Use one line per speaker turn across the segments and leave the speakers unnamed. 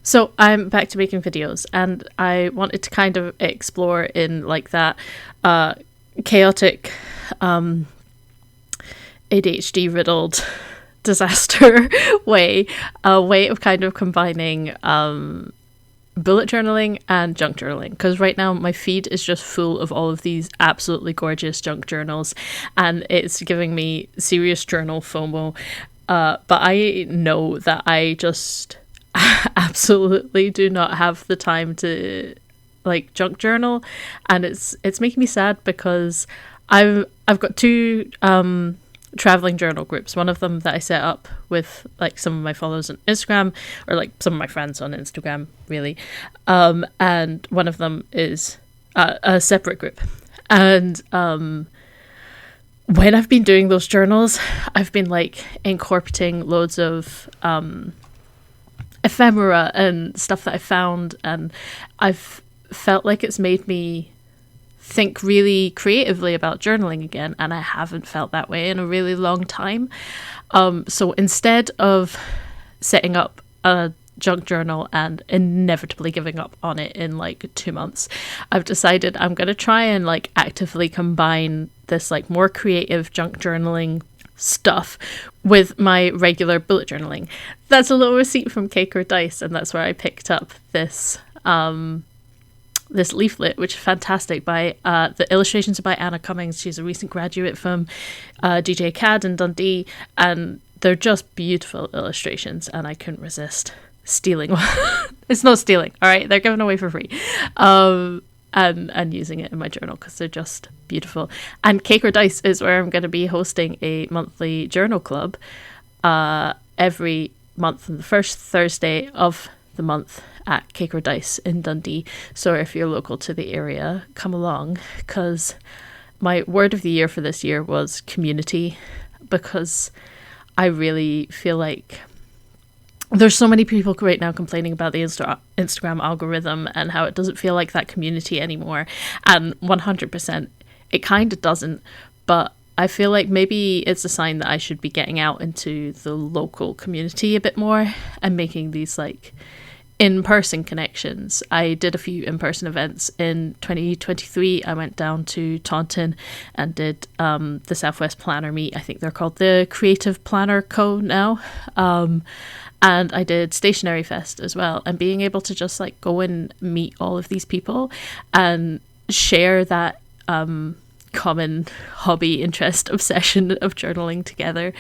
So I'm back to making videos, and I wanted to kind of explore in like that chaotic, ADHD riddled disaster way, a way of kind of combining bullet journaling and junk journaling, because right now my feed is just full of all of these absolutely gorgeous junk journals, and it's giving me serious journal FOMO. But I know that I just absolutely do not have the time to like junk journal, and it's making me sad because I've got two traveling journal groups. One of them that I set up with like some of my followers on Instagram, or like some of my friends on Instagram, really, and one of them is a separate group. And when I've been doing those journals, I've been like incorporating loads of ephemera and stuff that I found, and I've felt like it's made me think really creatively about journaling again, and I haven't felt that way in a really long time. So instead of setting up a junk journal and inevitably giving up on it in like 2 months, I've decided I'm going to try and like actively combine this like more creative junk journaling stuff with my regular bullet journaling. That's a little receipt from Cake or Dice, and that's where I picked up this this leaflet, which is fantastic. By the illustrations are by Anna Cummings. She's a recent graduate from DJ CAD in Dundee, and they're just beautiful illustrations, and I couldn't resist stealing one. It's no stealing, all right? They're given away for free. And using it in my journal because they're just beautiful. And Cake or Dice is where I'm going to be hosting a monthly journal club every month on the first Thursday of the month at Cake or Dice in Dundee. So if you're local to the area, come along, because my word of the year for this year was community, because I really feel like there's so many people right now complaining about the Instagram algorithm and how it doesn't feel like that community anymore. And 100%, it kind of doesn't. But I feel like maybe it's a sign that I should be getting out into the local community a bit more and making these like in-person connections. I did a few in-person events in 2023. I went down to Taunton and did the Southwest Planner Meet. I think they're called the Creative Planner Co. now. And I did Stationery Fest as well. And being able to just like go and meet all of these people and share that common hobby, interest, obsession of journaling together.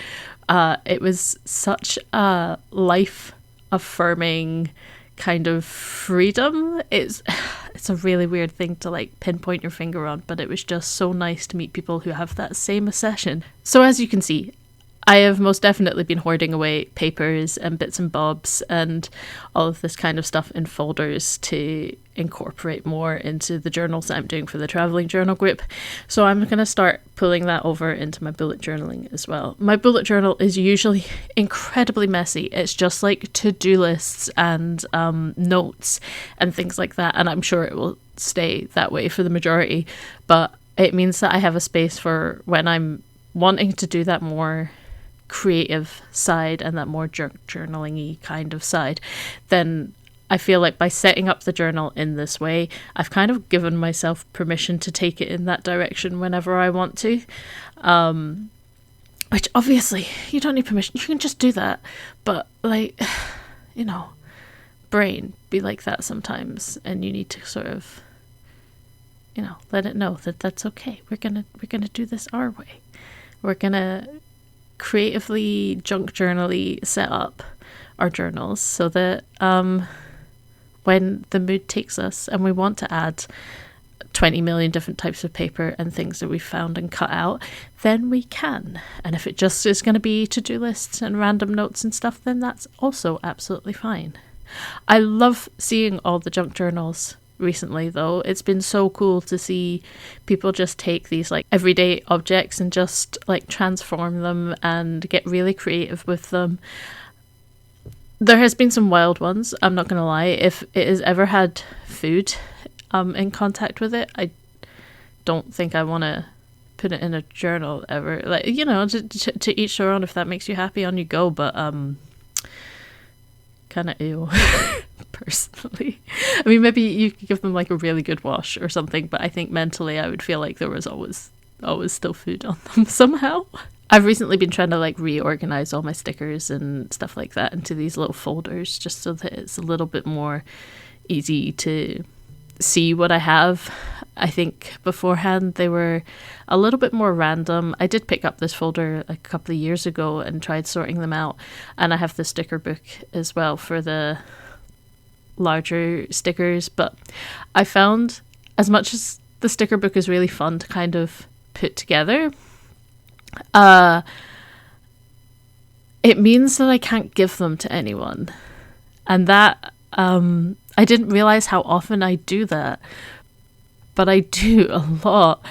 It was such a life-affirming kind of freedom. It's a really weird thing to like pinpoint your finger on, but it was just so nice to meet people who have that same obsession. So as you can see, I have most definitely been hoarding away papers and bits and bobs and all of this kind of stuff in folders to incorporate more into the journals that I'm doing for the traveling journal group. So I'm going to start pulling that over into my bullet journaling as well. My bullet journal is usually incredibly messy. It's just like to-do lists and notes and things like that. And I'm sure it will stay that way for the majority. But it means that I have a space for when I'm wanting to do that more creative side and that more journaling-y kind of side, then I feel like by setting up the journal in this way, I've kind of given myself permission to take it in that direction whenever I want to. Which obviously you don't need permission. You can just do that. But like, you know, brain be like that sometimes, and you need to sort of, you know, let it know that that's okay. We're gonna do this our way. We're gonna creatively junk journally set up our journals so that when the mood takes us and we want to add 20 million different types of paper and things that we found and cut out, then we can. And if it just is going to be to-do lists and random notes and stuff, then that's also absolutely fine. I love seeing all the junk journals recently, though. It's been so cool to see people just take these like everyday objects and just like transform them and get really creative with them. There has been some wild ones, I'm not gonna lie. If it has ever had food in contact with it, I don't think I want to put it in a journal ever. Like, you know, to each their own. If that makes you happy, on you go. But kind of ew, personally. I mean, maybe you could give them like a really good wash or something, but I think mentally I would feel like there was always still food on them somehow. I've recently been trying to like reorganize all my stickers and stuff like that into these little folders, just so that it's a little bit more easy to see what I have. I think beforehand they were a little bit more random. I did pick up this folder a couple of years ago and tried sorting them out, and I have the sticker book as well for the larger stickers, but I found, as much as the sticker book is really fun to kind of put together, it means that I can't give them to anyone, and that I didn't realize how often I do that, but I do a lot.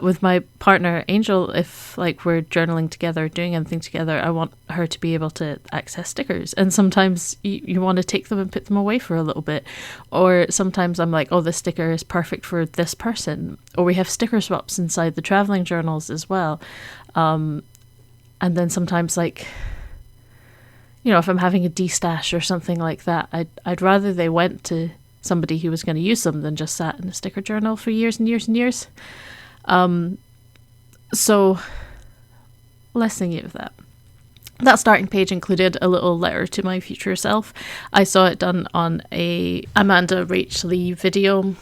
With my partner Angel, if like we're journaling together, doing anything together, I want her to be able to access stickers, and sometimes you want to take them and put them away for a little bit, or sometimes I'm like, oh, this sticker is perfect for this person, or we have sticker swaps inside the traveling journals as well. And then sometimes, like, you know, if I'm having a de-stash or something like that, I'd rather they went to somebody who was going to use them than just sat in a sticker journal for years and years and years. So less thingy of that. That starting page included a little letter to my future self. I saw it done on a Amanda Rach Lee video,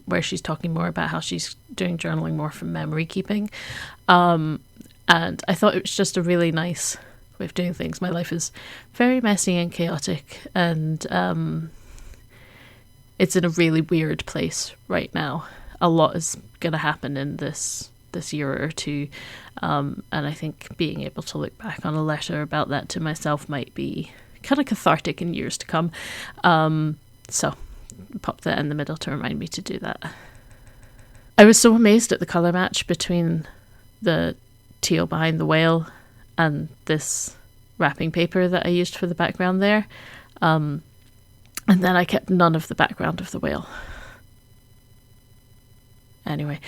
where she's talking more about how she's doing journaling more from memory keeping. And I thought it was just a really nice way of doing things. My life is very messy and chaotic, and it's in a really weird place right now. A lot is going to happen in this year or two, and I think being able to look back on a letter about that to myself might be kind of cathartic in years to come. So pop that in the middle to remind me to do that. I was so amazed at the colour match between the teal behind the whale and this wrapping paper that I used for the background there. And then I kept none of the background of the whale. Anyway,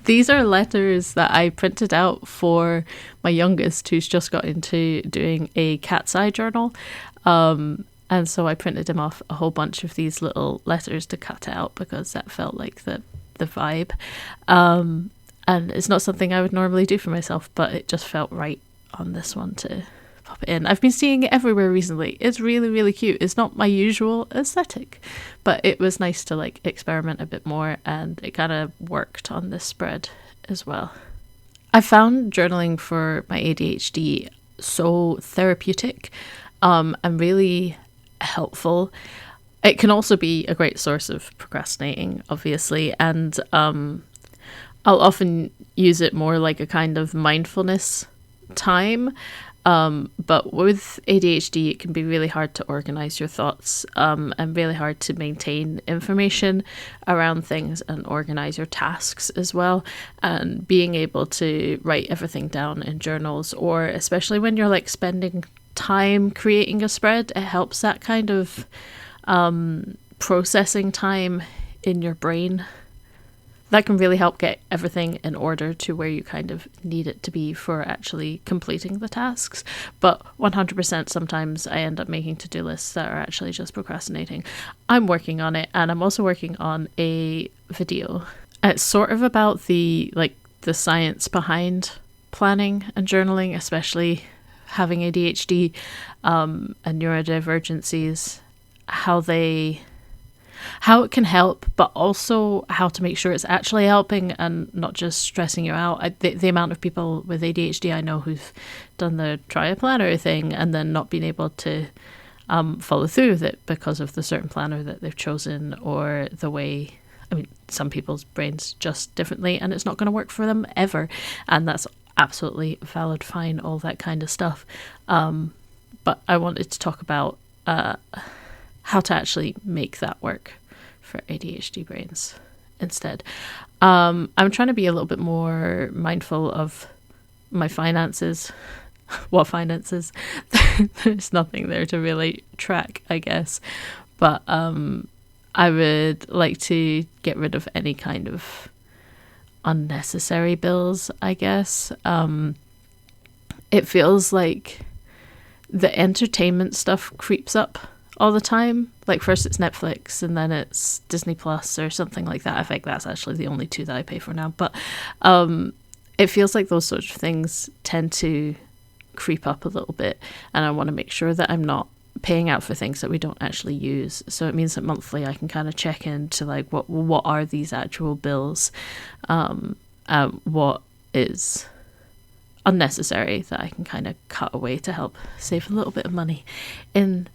these are letters that I printed out for my youngest, who's just got into doing a cat's eye journal. And so I printed him off a whole bunch of these little letters to cut out, because that felt like the vibe. And it's not something I would normally do for myself, but it just felt right on this one to pop it in. I've been seeing it everywhere recently. It's really, really cute. It's not my usual aesthetic, but it was nice to like experiment a bit more, and it kind of worked on this spread as well. I found journaling for my ADHD so therapeutic, and really helpful. It can also be a great source of procrastinating, obviously, and I'll often use it more like a kind of mindfulness time. But with ADHD, it can be really hard to organize your thoughts, and really hard to maintain information around things and organize your tasks as well. And being able to write everything down in journals, or especially when you're like spending time creating a spread, it helps that kind of processing time in your brain. That can really help get everything in order to where you kind of need it to be for actually completing the tasks. But 100% sometimes I end up making to-do lists that are actually just procrastinating. I'm working on it, and I'm also working on a video. It's sort of about the science behind planning and journaling, especially having ADHD and neurodivergencies, how it can help, but also how to make sure it's actually helping and not just stressing you out. The amount of people with ADHD I know who've done the try a planner thing and then not been able to follow through with it because of the certain planner that they've chosen, or the way, I mean, some people's brains just differently and it's not going to work for them ever. And that's absolutely valid, fine, all that kind of stuff. But I wanted to talk about how to actually make that work for ADHD brains instead. I'm trying to be a little bit more mindful of my finances. What finances? There's nothing there to really track, I guess. But I would like to get rid of any kind of unnecessary bills, I guess. It feels like the entertainment stuff creeps up all the time. Like first it's Netflix and then it's Disney Plus or something like that. I think that's actually the only two that I pay for now. But it feels like those sorts of things tend to creep up a little bit, and I want to make sure that I'm not paying out for things that we don't actually use. So it means that monthly I can kind of check into like what are these actual bills, what is unnecessary that I can kind of cut away to help save a little bit of money in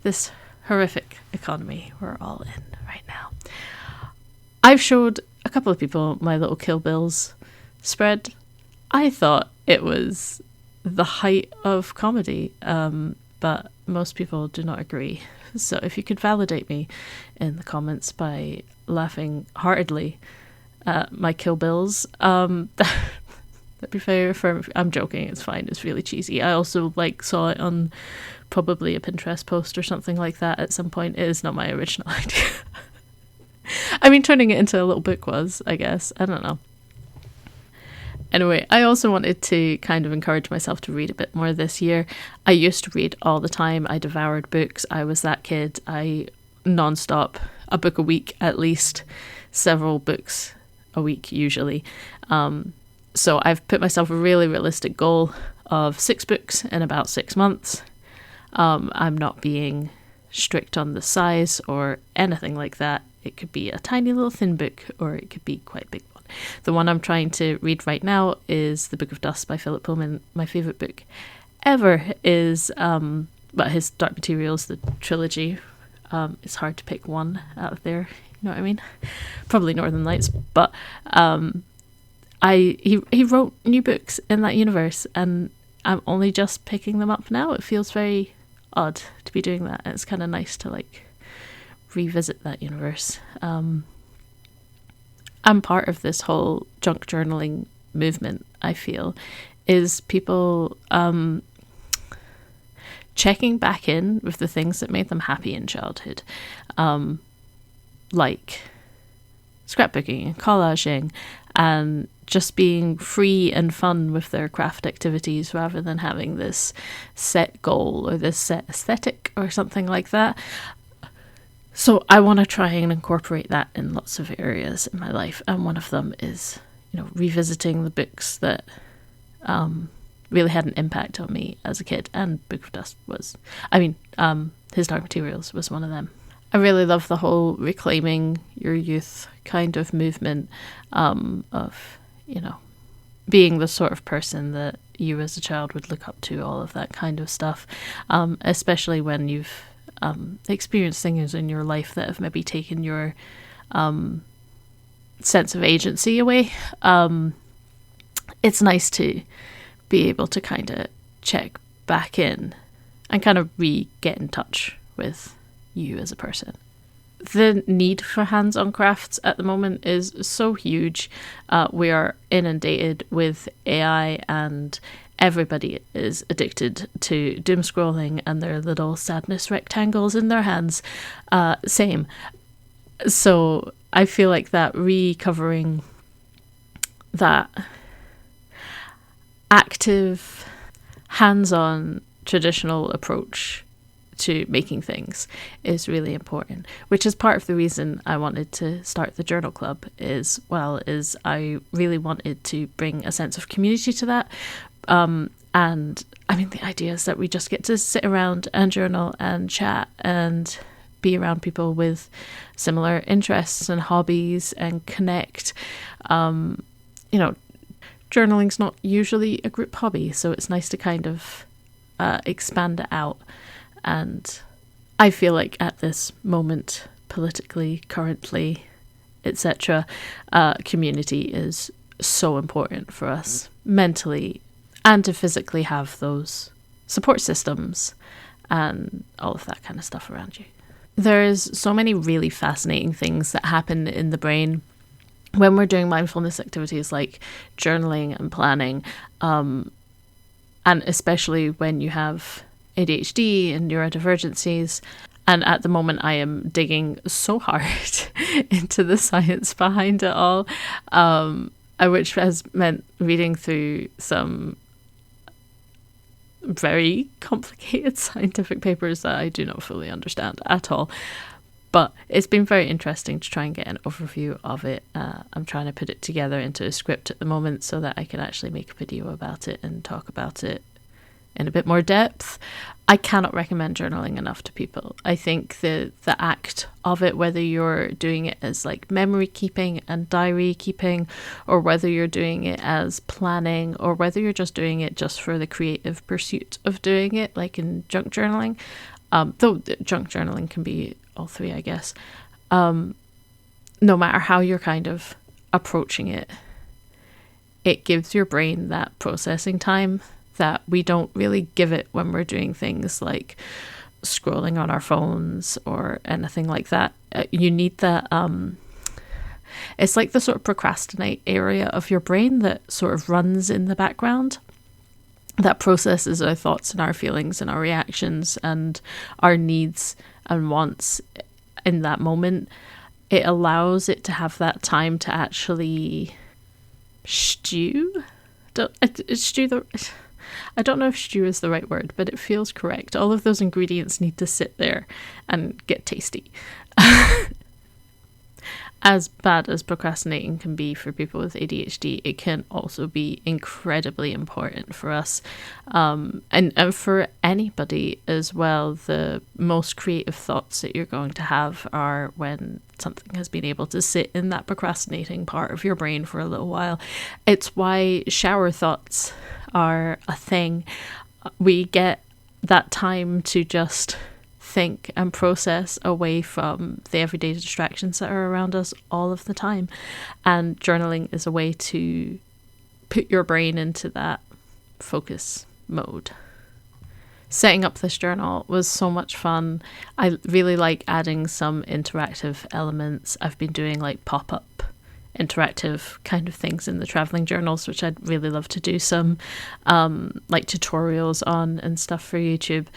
this horrific economy we're all in right now. I've showed a couple of people my little Kill Bills spread. I thought it was the height of comedy, but most people do not agree. So if you could validate me in the comments by laughing heartedly at my Kill Bills, that'd be very firm. I'm joking, it's fine, it's really cheesy. I also saw it on probably a Pinterest post or something like that at some point. It is not my original idea. I mean, turning it into a little book was, I guess. I don't know. Anyway, I also wanted to kind of encourage myself to read a bit more this year. I used to read all the time. I devoured books. I was that kid. I non-stop, a book a week at least, several books a week usually. So I've put myself a really realistic goal of 6 books in about 6 months. I'm not being strict on the size or anything like that. It could be a tiny little thin book or it could be quite a big one. The one I'm trying to read right now is The Book of Dust by Philip Pullman. My favourite book ever is his Dark Materials, the trilogy. It's hard to pick one out of there, you know what I mean? Probably Northern Lights, but he wrote new books in that universe and I'm only just picking them up now. It feels very odd to be doing that, and it's kind of nice to revisit that universe. I'm part of this whole junk journaling movement, I feel, is people checking back in with the things that made them happy in childhood, like scrapbooking and collaging and just being free and fun with their craft activities rather than having this set goal or this set aesthetic or something like that. So I want to try and incorporate that in lots of areas in my life. And one of them is, revisiting the books that really had an impact on me as a kid. And Book of Dust was, his Dark Materials was one of them. I really love the whole reclaiming your youth kind of movement of, being the sort of person that you as a child would look up to, all of that kind of stuff, especially when you've experienced things in your life that have maybe taken your sense of agency away. It's nice to be able to kind of check back in and kind of get in touch with you as a person. The need for hands-on crafts at the moment is so huge. We are inundated with AI and everybody is addicted to doom scrolling and their little sadness rectangles in their hands. Same. So I feel like that recovering that active, hands-on, traditional approach to making things is really important, which is part of the reason I wanted to start the journal club is I really wanted to bring a sense of community to that. And the idea is that we just get to sit around and journal and chat and be around people with similar interests and hobbies and connect. Journaling's not usually a group hobby, so it's nice to kind of expand it out. And I feel like at this moment, politically, currently, etc., community is so important for us mentally and to physically have those support systems and all of that kind of stuff around you. There's so many really fascinating things that happen in the brain when we're doing mindfulness activities like journaling and planning, and especially when you have ADHD and neurodivergencies. And at the moment I am digging so hard into the science behind it all, which has meant reading through some very complicated scientific papers that I do not fully understand at all. But it's been very interesting to try and get an overview of it. I'm trying to put it together into a script at the moment so that I can actually make a video about it and talk about it in a bit more depth. I cannot recommend journaling enough to people. I think the act of it, whether you're doing it as like memory keeping and diary keeping, or whether you're doing it as planning, or whether you're just doing it just for the creative pursuit of doing it, like in junk journaling, though junk journaling can be all three, I guess. No matter how you're kind of approaching it, it gives your brain that processing time that we don't really give it when we're doing things like scrolling on our phones or anything like that. You need that. It's like the sort of procrastinate area of your brain that sort of runs in the background, that processes our thoughts and our feelings and our reactions and our needs and wants in that moment. It allows it to have that time to actually stew. I don't know if stew is the right word, but it feels correct. All of those ingredients need to sit there and get tasty. As bad as procrastinating can be for people with ADHD, it can also be incredibly important for us, and for anybody as well. The most creative thoughts that you're going to have are when something has been able to sit in that procrastinating part of your brain for a little while. It's why shower thoughts are a thing. We get that time to just think and process away from the everyday distractions that are around us all of the time. And journaling is a way to put your brain into that focus mode. Setting up this journal was so much fun. I really like adding some interactive elements. I've been doing like pop-up interactive kind of things in the traveling journals, which I'd really love to do some like tutorials on and stuff for YouTube.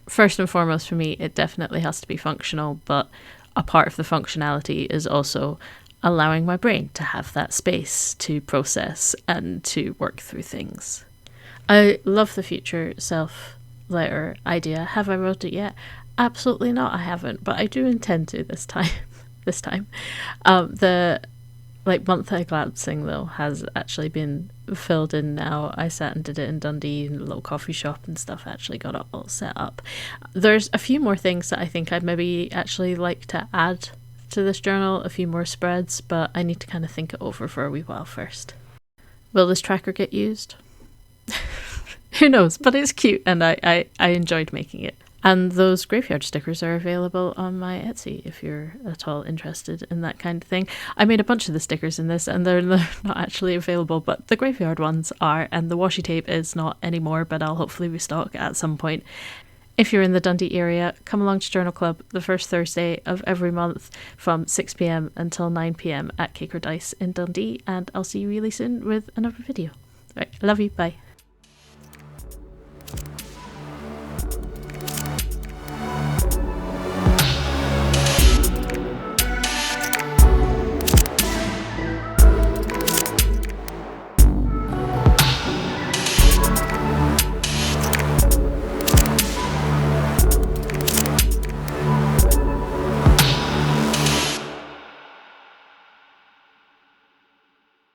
First and foremost for me, it definitely has to be functional, but a part of the functionality is also allowing my brain to have that space to process and to work through things. I love the future self letter idea. Have I wrote it yet? Absolutely not, I haven't, but I do intend to this time. The monthly glancing though has actually been filled in now. I sat and did it in Dundee in a little coffee shop and stuff. Actually got it all set up. There's a few more things that I think I'd maybe actually like to add to this journal, a few more spreads, but I need to kind of think it over for a wee while first. Will this tracker get used? Who knows, but it's cute and I enjoyed making it. And those graveyard stickers are available on my Etsy if you're at all interested in that kind of thing. I made a bunch of the stickers in this and they're not actually available, but the graveyard ones are, and the washi tape is not anymore, but I'll hopefully restock at some point. If you're in the Dundee area, come along to Journal Club the first Thursday of every month from 6 p.m. until 9 p.m. at Cake or Dice in Dundee, and I'll see you really soon with another video. Right, love you, bye.